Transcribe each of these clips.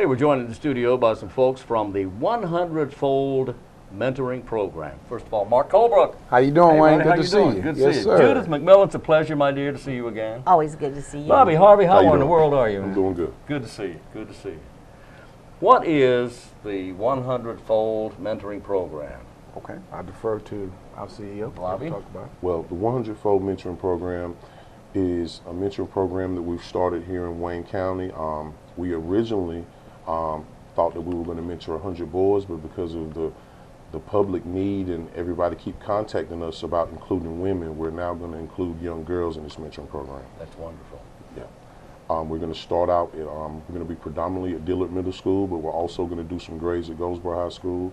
Today we're joined in the studio by some folks from the 100-Fold Mentoring Program. First of all, Mark Colebrook. How you doing, hey, Wayne? Buddy, Good to see you. Good to yes, see you. Sir. Judith, McMillen, it's a pleasure, my dear, to see you again. Always good to see you. Bobby, Harvey, how you in the doing? world are you? I'm doing good. Good to see you. Good to see you. What is the 100-Fold Mentoring Program? Okay, I defer to our CEO. Bobby? Talk about it. Well, the 100-Fold Mentoring Program is a mentoring program that we've started here in Wayne County. We originally thought that we were going to mentor 100 boys, but because of the public need and everybody keep contacting us about including women, we're now going to include young girls in this mentoring program. That's wonderful. Yeah. We're going to start out at, we're going to be predominantly at Dillard Middle School, but we're also going to do some grades at Goldsboro High School.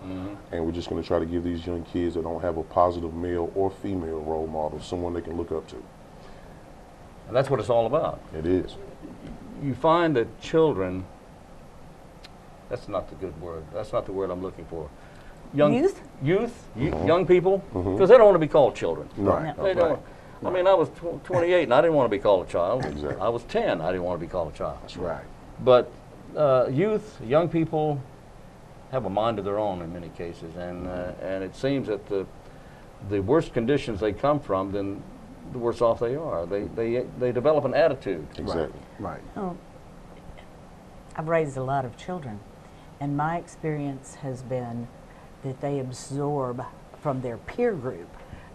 And we're just going to try to give these young kids that don't have a positive male or female role model, someone they can look up to. And that's what it's all about. It is. You find that children, that's not the good word, that's not the word I'm looking for. Youth? Young people, because they don't want to be called children. Right. They don't. I mean, I was 28 and I didn't want to be called a child. Exactly. I was 10, I didn't want to be called a child. That's right. But youth, young people have a mind of their own in many cases, and it seems that the worse conditions they come from, then the worse off they are. They develop an attitude. Exactly. Right. Oh, I've raised a lot of children, and my experience has been that they absorb from their peer group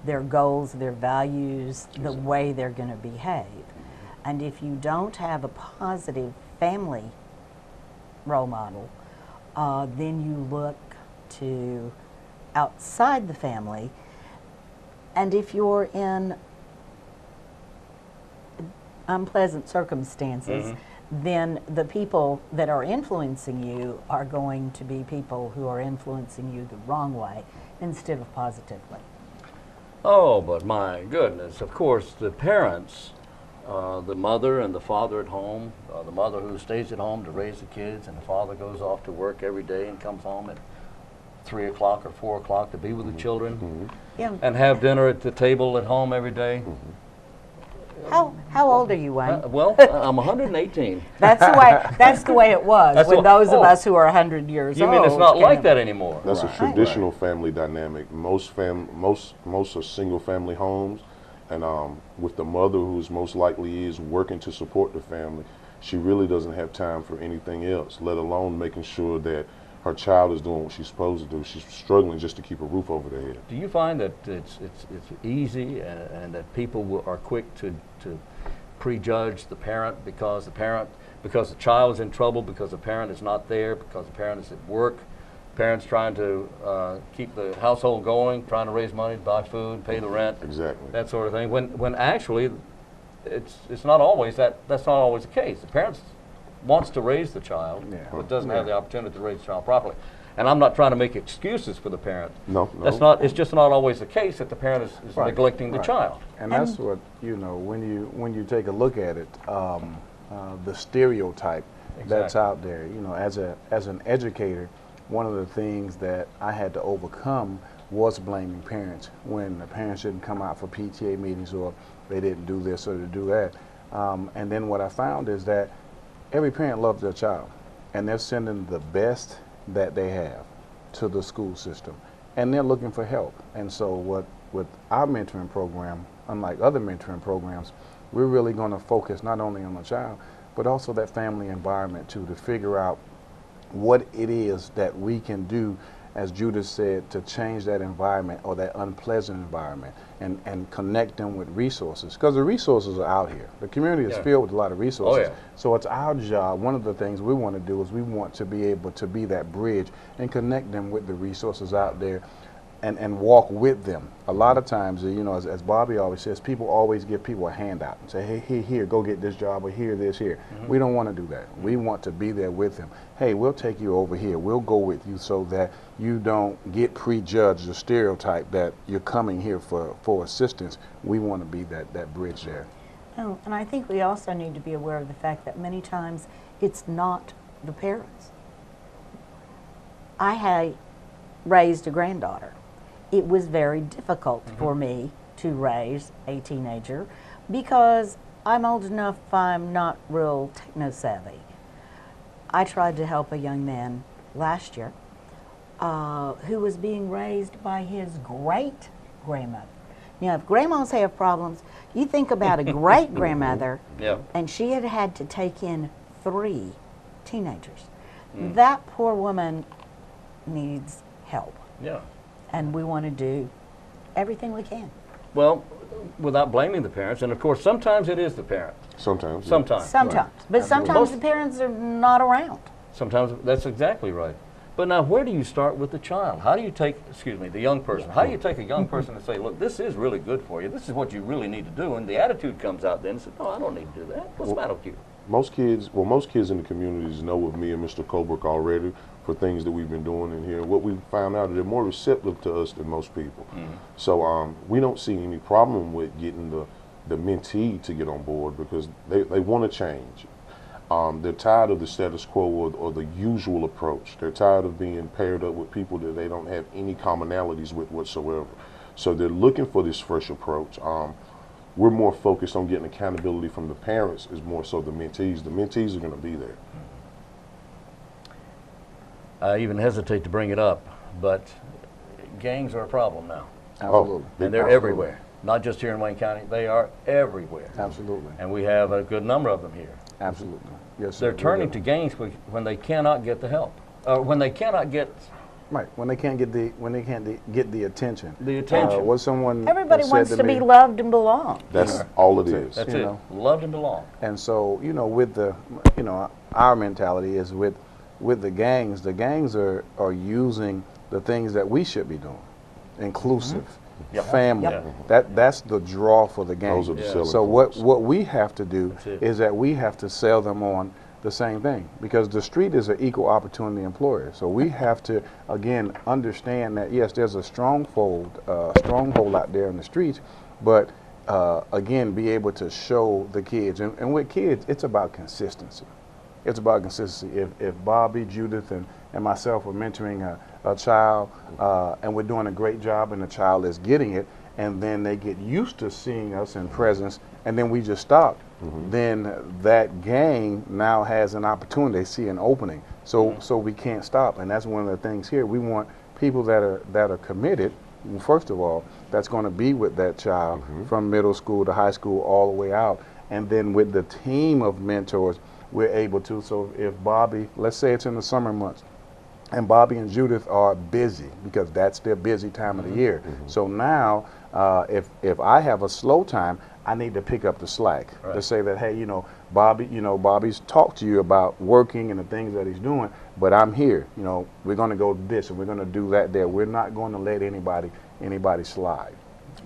their goals, their values, the way they're going to behave. And if you don't have a positive family role model, then you look to outside the family. And if you're in unpleasant circumstances, then the people that are influencing you are going to be people who are influencing you the wrong way instead of positively. Oh, but my goodness, of course, the parents, the mother and the father at home, the mother who stays at home to raise the kids, and the father goes off to work every day and comes home at 3 o'clock or 4 o'clock to be with the children and have dinner at the table at home every day. How old are you, Wayne? Well, I'm 118. That's the way it was That's when what- those of oh. us who are 100 years You old. mean it's not came like up. that anymore? That's a Right. traditional family dynamic. Most are single family homes, and with the mother, who's most likely is working to support the family, she really doesn't have time for anything else, let alone making sure that her child is doing what she's supposed to do. She's struggling just to keep a roof over their head. Do you find that it's easy and that people are quick to prejudge the parent because the child is in trouble, because the parent is not there, because the parent is at work, parents trying to keep the household going, trying to raise money to buy food, pay the rent, Exactly. that sort of thing. When actually it's not always that's not always the case. The parents wants to raise the child, but doesn't have the opportunity to raise the child properly. And I'm not trying to make excuses for the parent. No. That's not. It's just not always the case that the parent is Right. neglecting the child. And that's what, when you take a look at it, the stereotype that's out there, as an educator, one of the things that I had to overcome was blaming parents when the parents didn't come out for PTA meetings, or they didn't do this or to do that. And then what I found is that every parent loves their child, and they're sending the best that they have to the school system, and they're looking for help. And so with our mentoring program, unlike other mentoring programs, we're really going to focus not only on the child, but also that family environment too, to figure out what it is that we can do, as Judith said, to change that environment, or that unpleasant environment, and connect them with resources. Because the resources are out here. The community is filled with a lot of resources. Oh, yeah. So it's our job. One of the things we want to do is we want to be able to be that bridge and connect them with the resources out there, and walk with them. A lot of times, as Bobby always says, people always give people a handout and say, hey, here, go get this job, or here, this, here. We don't want to do that. We want to be there with them. Hey, we'll take you over here. We'll go with you so that you don't get prejudged or stereotyped that you're coming here for assistance. We want to be that bridge there. Oh, and I think we also need to be aware of the fact that many times it's not the parents. I had raised a granddaughter. It was very difficult for me to raise a teenager because I'm old enough, I'm not real techno-savvy. I tried to help a young man last year who was being raised by his great-grandmother. You know, if grandmas have problems, you think about a great-grandmother, Yeah. and she had had to take in 3 teenagers. That poor woman needs help, Yeah. and we want to do everything we can. Well, without blaming the parents, and of course, sometimes it is the parent. Sometimes. yeah. Sometimes. Sometimes, but sometimes Most- the parents are not around. Sometimes that's exactly right. But now, where do you start with the child? How do you take, excuse me, the young person? How do you take a young person and say, look, this is really good for you. This is what you really need to do. And the attitude comes out then and says, no, I don't need to do that. What's the matter with you? Most kids in the communities know of me and Mr. Colebrook already for things that we've been doing in here. What we found out is they're more receptive to us than most people. So we don't see any problem with getting the mentee to get on board because they want to change. They're tired of the status quo or the usual approach. They're tired of being paired up with people that they don't have any commonalities with whatsoever. So they're looking for this fresh approach. We're more focused on getting accountability from the parents, is more so the mentees. The mentees are going to be there. I even hesitate to bring it up, but gangs are a problem now. Absolutely. And they're everywhere. Not just here in Wayne County, they are everywhere. Absolutely. And we have a good number of them here. Absolutely. Yes, sir. They're turning to gangs when they cannot get the help. When they cannot get Right, when they can't get the attention. the attention. What someone Everybody said wants to me, be loved and belong. That's all it is. That's you it. know. Loved and belong. And so, you know, with the, you know, our mentality is with the gangs are using the things that we should be doing, inclusive, Yep. family. Yep. That's the draw for the gang. Those are the Yeah. selling So points. what we have to do That's it. is that we have to sell them on the same thing, because the street is an equal opportunity employer. So we have to, again, understand that yes, there's a stronghold out there in the streets, but again, be able to show the kids, and with kids, it's about consistency. It's about consistency. If Bobby, Judith, and myself are mentoring a child, and we're doing a great job, and the child is getting it, and then they get used to seeing us in presence, and then we just stop, then that gang now has an opportunity. They see an opening. So we can't stop, and that's one of the things here. We want people that are committed. First of all, that's going to be with that child from middle school to high school all the way out, and then with the team of mentors, we're able to. So if Bobby, let's say it's in the summer months, and Bobby and Judith are busy because that's their busy time of the year. So now, if I have a slow time, I need to pick up the slack to say that, hey, you know, Bobby's talked to you about working and the things that he's doing, but I'm here. You know, we're going to go this and we're going to do that there. We're not going to let anybody slide.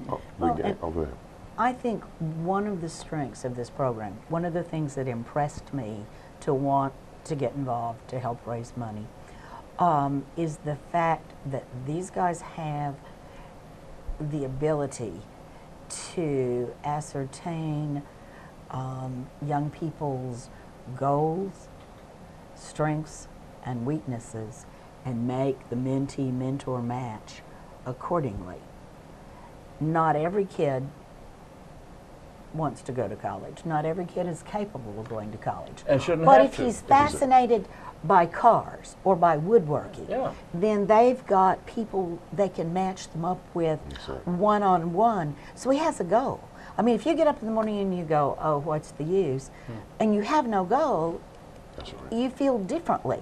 Go ahead. I think one of the strengths of this program, one of the things that impressed me to want to get involved to help raise money, is the fact that these guys have the ability to ascertain young people's goals, strengths, and weaknesses, and make the mentee-mentor match accordingly. Not every kid wants to go to college. Not every kid is capable of going to college. And shouldn't But have if to. he's fascinated by cars or by woodworking, then they've got people they can match them up with one-on-one. So he has a goal. I mean, if you get up in the morning and you go, oh, what's the use? And you have no goal, you feel differently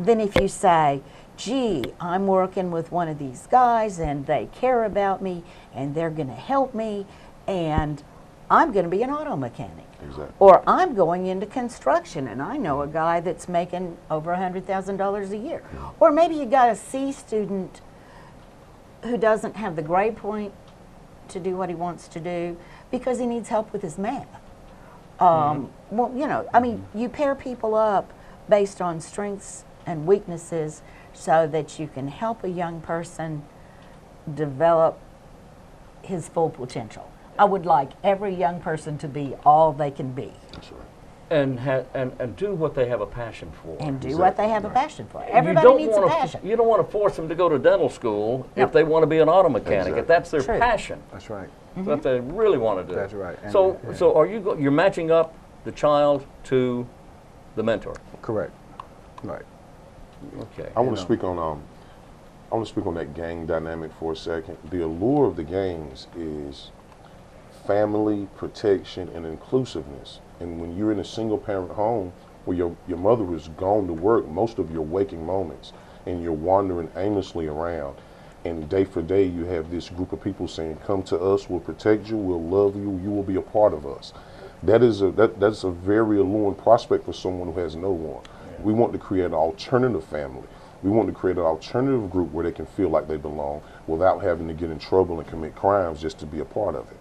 than if you say, gee, I'm working with one of these guys and they care about me and they're going to help me, and I'm going to be an auto mechanic. Or I'm going into construction and I know a guy that's making over $100,000 a year. Or maybe you got a C student who doesn't have the grade point to do what he wants to do because he needs help with his math. Well, you know, I mean, you pair people up based on strengths and weaknesses so that you can help a young person develop his full potential. I would like every young person to be all they can be. That's right. And do what they have a passion for. And do what they have a passion for. You Everybody don't needs a wanna passion. You don't want to force them to go to dental school No. if they want to be an auto mechanic. Exactly. If that's their True. passion, That's right. that's what they really want to do. That's right. And- So, yeah. are you you're matching up the child to the mentor? Correct. Right. Okay. I want to speak on I want to speak on that gang dynamic for a second. The allure of the gangs is family, protection, and inclusiveness. And when you're in a single parent home where your mother is gone to work most of your waking moments and you're wandering aimlessly around, and day for day you have this group of people saying, come to us, we'll protect you, we'll love you, you will be a part of us. That's a very alluring prospect for someone who has no one. Yeah. We want to create an alternative family. We want to create an alternative group where they can feel like they belong without having to get in trouble and commit crimes just to be a part of it.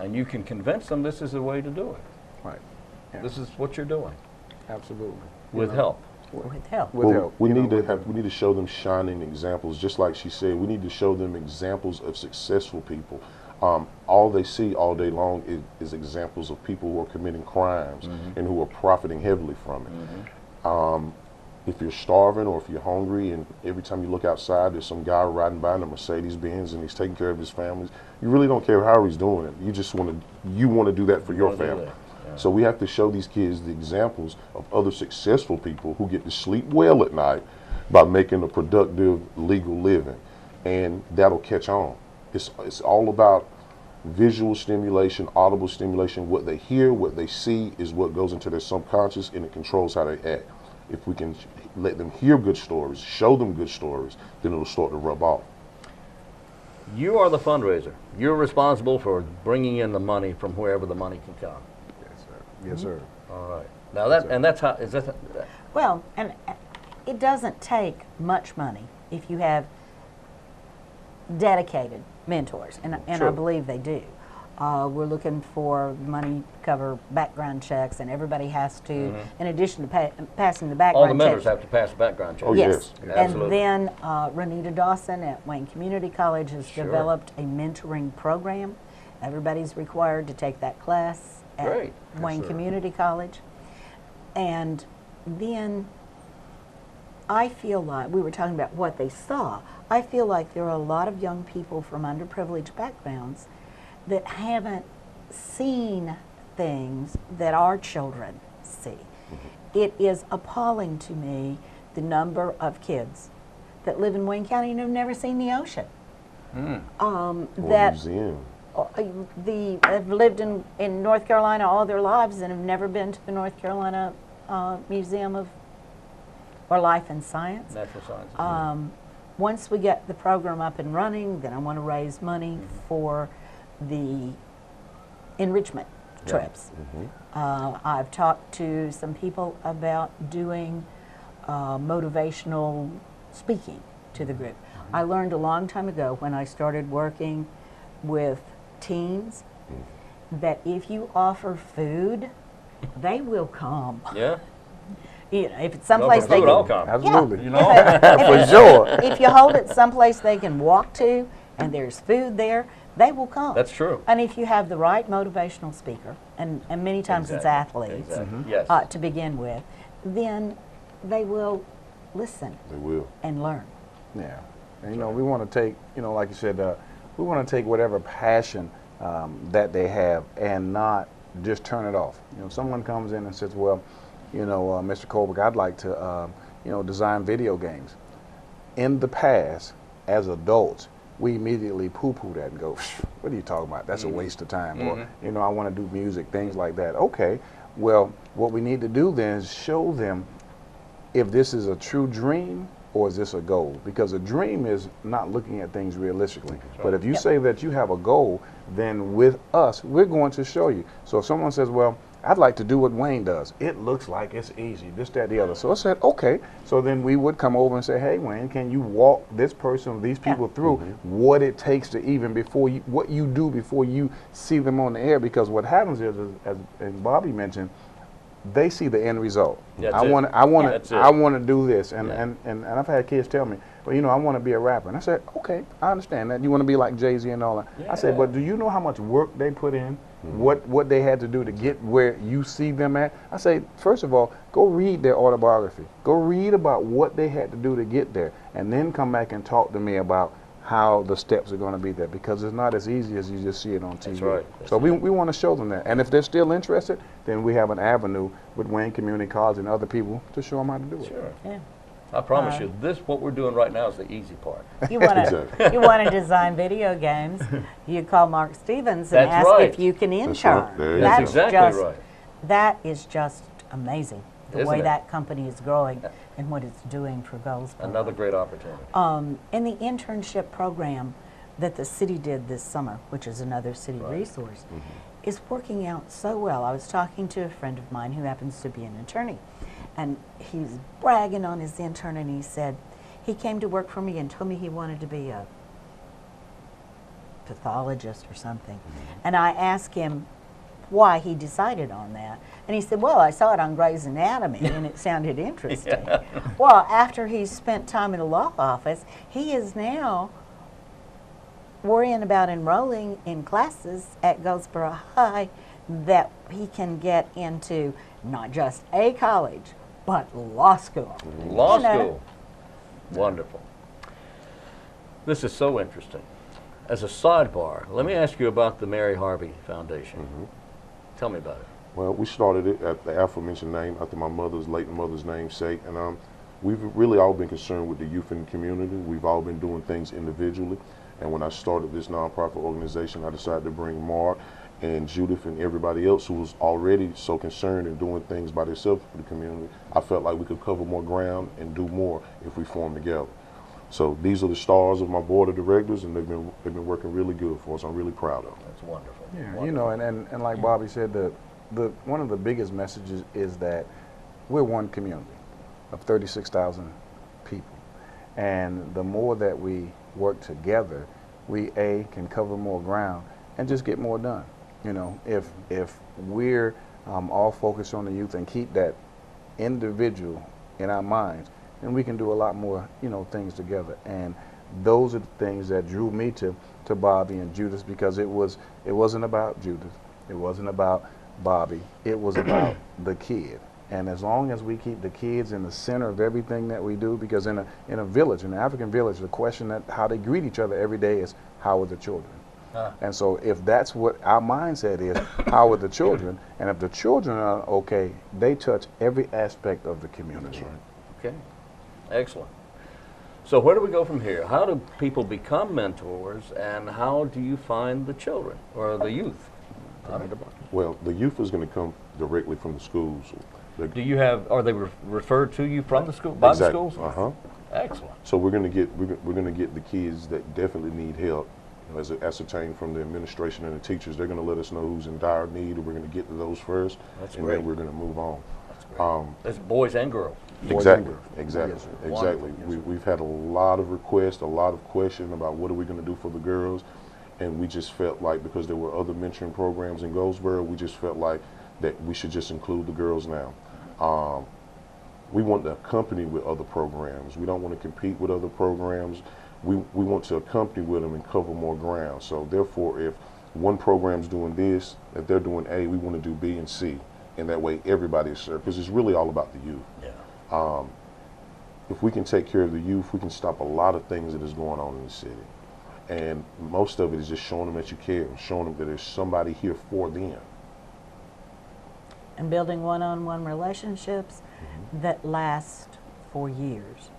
And you can convince them this is the way to do it. Right. Yeah. This is what you're doing. Absolutely. With help. With help. With help. We need to show them shining examples, just like she said. We need to show them examples of successful people. All they see all day long is examples of people who are committing crimes and who are profiting heavily from it. If you're starving or if you're hungry and every time you look outside there's some guy riding by in a Mercedes-Benz and he's taking care of his family, you really don't care how he's doing it. You just want to do that for your family. Yeah. So we have to show these kids the examples of other successful people who get to sleep well at night by making a productive, legal living, and that'll catch on. It's all about visual stimulation, audible stimulation. What they hear, what they see is what goes into their subconscious, and it controls how they act. If we can let them hear good stories, show them good stories, then it'll start to rub off. You are the fundraiser. You're responsible for bringing in the money from wherever the money can come. Yes, sir. Yes, sir. All right. Now that's how is that. Well, and it doesn't take much money if you have dedicated mentors, and Sure. I believe they do. We're looking for money to cover background checks, and everybody has to, in addition to passing the background All the members checks. have to pass a background check. Oh, Yes. yes. And then Renita Dawson at Wayne Community College has Sure. developed a mentoring program. Everybody's required to take that class at Great. Wayne Yes, sir. Community College. And then I feel like, we were talking about what they saw, I feel like there are a lot of young people from underprivileged backgrounds that haven't seen things that our children see. It is appalling to me the number of kids that live in Wayne County and have never seen the ocean. Or That museum. have lived in North Carolina all their lives and have never been to the North Carolina Museum of Life and Science. Natural sciences. Once we get the program up and running, then I want to raise money for the enrichment trips. I've talked to some people about doing motivational speaking to the group. I learned a long time ago when I started working with teens that if you offer food, they will come. Yeah. You know, if it's someplace they I'll can, come. Absolutely. You know. For sure. if you hold it someplace they can walk to and there's food there, they will come. That's true. And if you have the right motivational speaker, and many times it's athletes Yes. to begin with, then they will listen They will. and learn. Yeah. And, you know, we want to take, you know, like you said, we want to take whatever passion that they have and not just turn it off. You know, someone comes in and says, well, you know, Mr. Colebrook, I'd like to, you know, design video games. In the past, as adults, we immediately poo-poo that and go, what are you talking about? That's a waste of time. Or, you know, I want to do music, things like that. Okay, well, what we need to do then is show them if this is a true dream or is this a goal? Because a dream is not looking at things realistically. But if you say that you have a goal, then with us, we're going to show you. So if someone says, well, I'd like to do what Wayne does. It looks like it's easy, this, that, the other. So I said, okay. So then we would come over and say, hey, Wayne, can you walk this person, these people through what it takes to even what you do before you see them on the air? Because what happens is, as Bobby mentioned, they see the end result. I want to do this, and I've had kids tell me, well, you know, I want to be a rapper, and I said, okay, I understand that. You want to be like Jay-Z and all that. I said, but do you know how much work they put in? What they had to do to get where you see them at? I say, first of all, go read their autobiography. Go read about what they had to do to get there, and then come back and talk to me about how the steps are going to be there, because it's not as easy as you just see it on TV. That's right. So we want to show them that. And if they're still interested, then we have an avenue with Wayne Community College and other people to show them how to do it. Sure. Yeah. I promise you, what we're doing right now is the easy part. You want to Exactly. you want to design video games? You call Mark Stevens and That's ask right. if you can That's intern. right. There you That's go. exactly just, right. That is just amazing. The Isn't way it? that company is growing and what it's doing for Goldsboro. Another great opportunity. And the internship program that the city did this summer, which is another city resource, is working out so well. I was talking to a friend of mine who happens to be an attorney, and he's bragging on his intern, and he said he came to work for me and told me he wanted to be a pathologist or something. And I asked him why he decided on that. And he said, well, I saw it on Grey's Anatomy and it sounded interesting. Well, after he's spent time in a law office, he is now worrying about enrolling in classes at Goldsboro High that he can get into not just a college, but law school. Law You know. school. Wonderful. This is so interesting. As a sidebar, let me ask you about the Mary Harvey Foundation. Tell me about it. Well, we started it at the aforementioned name after my late mother's namesake, and we've really all been concerned with the youth in the community. We've all been doing things individually, and when I started this nonprofit organization, I decided to bring Mark and Judith and everybody else who was already so concerned and doing things by themselves for the community. I felt like we could cover more ground and do more if we formed together. So these are the stars of my board of directors, and they've been working really good for us. I'm really proud of them. That's wonderful. Yeah, Wonderful. you know, and like Bobby said, the one of the biggest messages is that we're one community of 36,000 people, and the more that we work together, we can cover more ground and just get more done. You know, if we're all focused on the youth and keep that individual in our minds, then we can do a lot more, you know, things together. And those are the things that drew me to Bobby and Judith, because it wasn't about Judith, it wasn't about Bobby, it was about the kid. And as long as we keep the kids in the center of everything that we do, because in a village, in an African village, the question that how they greet each other every day is, how are the children? And so if that's what our mindset is, how are the children? And if the children are okay, they touch every aspect of the community. Okay. Excellent. So where do we go from here? How do people become mentors, and how do you find the children or the youth? Well, the youth is going to come directly from the schools. Do you have? Are they referred to you from the school by the schools? Excellent. So we're going to get the kids that definitely need help, you know, as ascertained from the administration and the teachers. They're going to let us know who's in dire need, and we're going to get to those first, That's and great. then we're going to move on. That's great. That's boys and girls. Exactly, Yes, exactly, sir. exactly. Wonderful. We've had a lot of requests, a lot of questions about what are we going to do for the girls, and we just felt like, because there were other mentoring programs in Goldsboro, we just felt like that we should just include the girls now. We want to accompany with other programs. We don't want to compete with other programs. We want to accompany with them and cover more ground. So therefore, if one program's doing this, if they're doing A, we want to do B and C, and that way everybody is served, because it's really all about the youth. Yeah. If we can take care of the youth, we can stop a lot of things that is going on in the city. And most of it is just showing them that you care, showing them that there's somebody here for them. And building one-on-one relationships that last for years.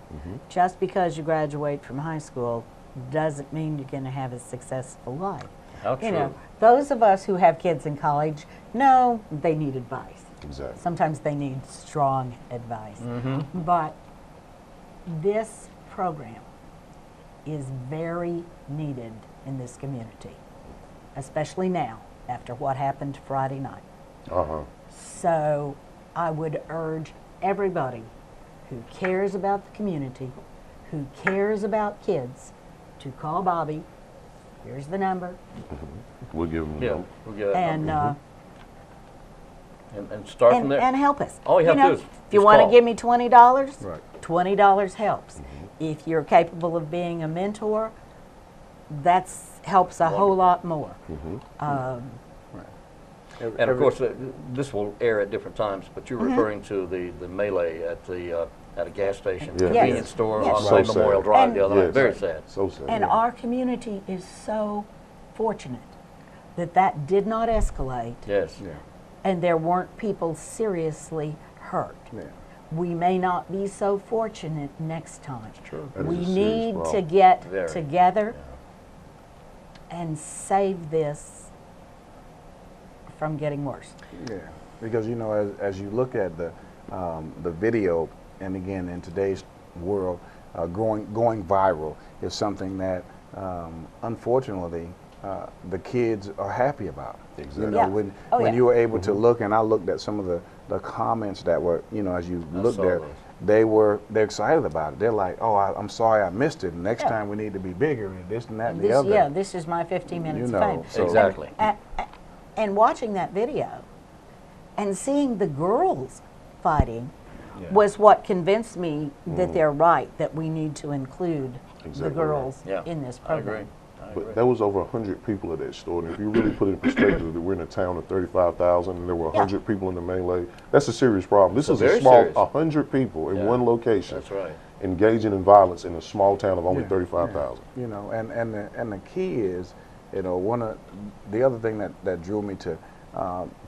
Just because you graduate from high school doesn't mean you're going to have a successful life. How true. You know, those of us who have kids in college know they need advice. Exactly. Sometimes they need strong advice. But this program is very needed in this community, especially now after what happened Friday night. So I would urge everybody who cares about the community, who cares about kids, to call Bobby. Here's the number. We'll give them. Yeah. We'll get that And number. And start from there. and help us. All you have to do is if you want to give me $20, Right. $20 helps. If you're capable of being a mentor, that helps a whole lot more. And of course, this will air at different times, but you're referring to the melee at the at a gas station, Yeah. convenience Yes. store Yes. on So Lake sad. Memorial Drive And- the other night. Yes. Very sad. So sad. And our community is so fortunate that that did not escalate Yes. Yeah. and there weren't people seriously hurt. Yeah. We may not be so fortunate next time. True. That is We a serious need to problem. get Very. together and save this from getting worse. Yeah, because you know, as you look at the video, and again in today's world, going viral is something that unfortunately the kids are happy about. Exactly. You know, Yeah. when Oh, when yeah. you were able to look, and I looked at some of the comments that were, you know, as you looked saw there, those. they're excited about it. They're like, oh, I'm sorry I missed it. Next Yeah. time we need to be bigger and this and that and the This, other. yeah, this is my 15 minutes You of know, fame. so- Exactly. And watching that video and seeing the girls fighting Yeah. was what convinced me that they're right, that we need to include Exactly the girls Yeah. in this I program. agree. I agree. But there was over 100 people at that store, and if you really put it in perspective that we're in a town of 35,000 and there were 100 people in the melee, that's a serious problem. This So is a very small, serious. 100 people in Yeah. one location That's right. engaging in violence in a small town of only Yeah, 35,000. You know, and the key is, you know, one of the other thing that drew me to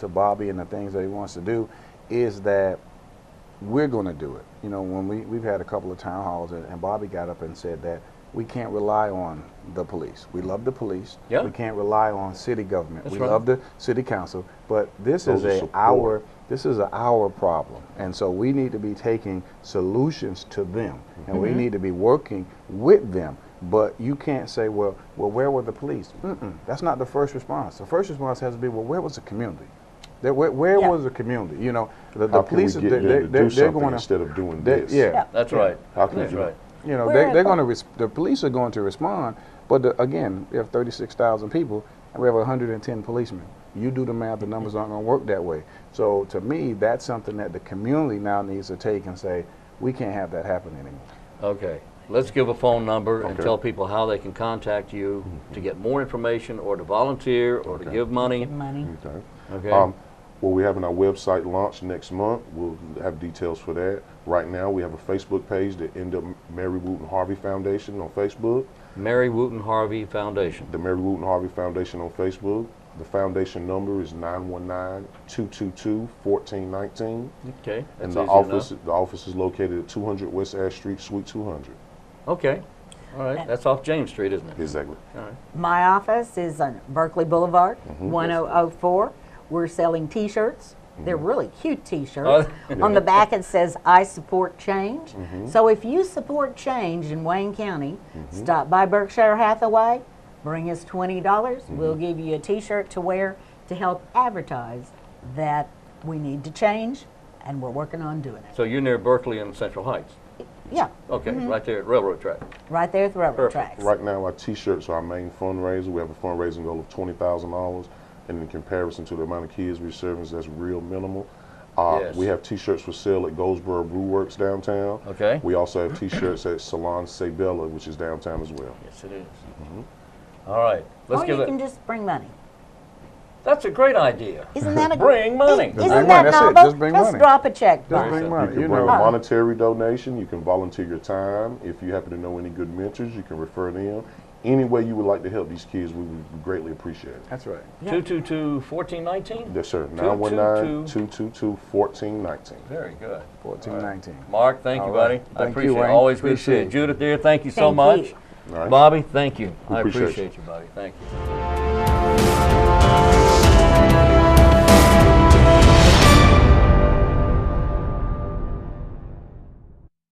Bobby and the things that he wants to do is that we're going to do it. You know, when we've had a couple of town halls, and Bobby got up and said that we can't rely on the police. We love the police. Yeah. We can't rely on city government. That's we right. love the city council, but this Those is are our support. problem, and so we need to be taking solutions to them, and we need to be working with them. But you can't say, well, where were the police? That's not the first response. The first response has to be, well, where was the community? Where Yeah. was the community? You know, the How can we police, get them to do they're something going instead of doing they, this? yeah, That's yeah. right. How can That's you- right. You know, We're they're at going to, the police are going to respond, but again, we have 36,000 people and we have 110 policemen. You do the math, the numbers aren't going to work that way. So to me, that's something that the community now needs to take and say, we can't have that happen anymore. Okay. Let's give a phone number and Okay. tell people how they can contact you to get more information or to volunteer or to give money. Give money. Okay. Okay. Well, we're having our website launch next month. We'll have details for that. Right now, we have a Facebook page, the End Up Mary Wooten Harvey Foundation on Facebook. Mary Wooten Harvey Foundation. The Mary Wooten Harvey Foundation on Facebook. The foundation number is 919-222-1419. Okay. And That's the easy office is located at 200 West Ash Street, Suite 200. enough. Okay. All right. That's off James Street, isn't it? Exactly. All right. My office is on Berkeley Boulevard, 1004. We're selling T-shirts. They're really cute T-shirts. On the back it says, I support change. So if you support change in Wayne County, stop by Berkshire Hathaway, bring us $20. We'll give you a T-shirt to wear to help advertise that we need to change, and we're working on doing it. So you're near Berkeley and Central Heights. Yeah, Okay. Right there at Railroad Track. right there at the railroad Perfect. tracks. Right now, our T-shirts are our main fundraiser. We have a fundraising goal of $20,000, and in comparison to the amount of kids we're serving, that's real minimal. Yes. We have T-shirts for sale at Goldsboro Brew Works downtown. Okay. We also have T-shirts at Salon Sabella, which is downtown as well. Yes, it is. All right. Let's Or give you it. can just bring money. That's a great idea. Isn't that a Bring money. Isn't bring that money, that's it, novel? just bring Let's money. drop a check. Just Brian. bring You money. can You bring know, a monetary donation. You can volunteer your time. If you happen to know any good mentors, you can refer them. Any way you would like to help these kids, we would greatly appreciate it. that's right. 222-1419? Yes, sir. 919-222-1419. Very good. 1419. Mark, thank you, All buddy. right. I Thank you, appreciate it. Wayne. Always good to see Appreciate you. it. Judith, dear, thank you so Thank much. you. All right. Bobby, thank you. We I appreciate appreciate you, buddy. Thank you.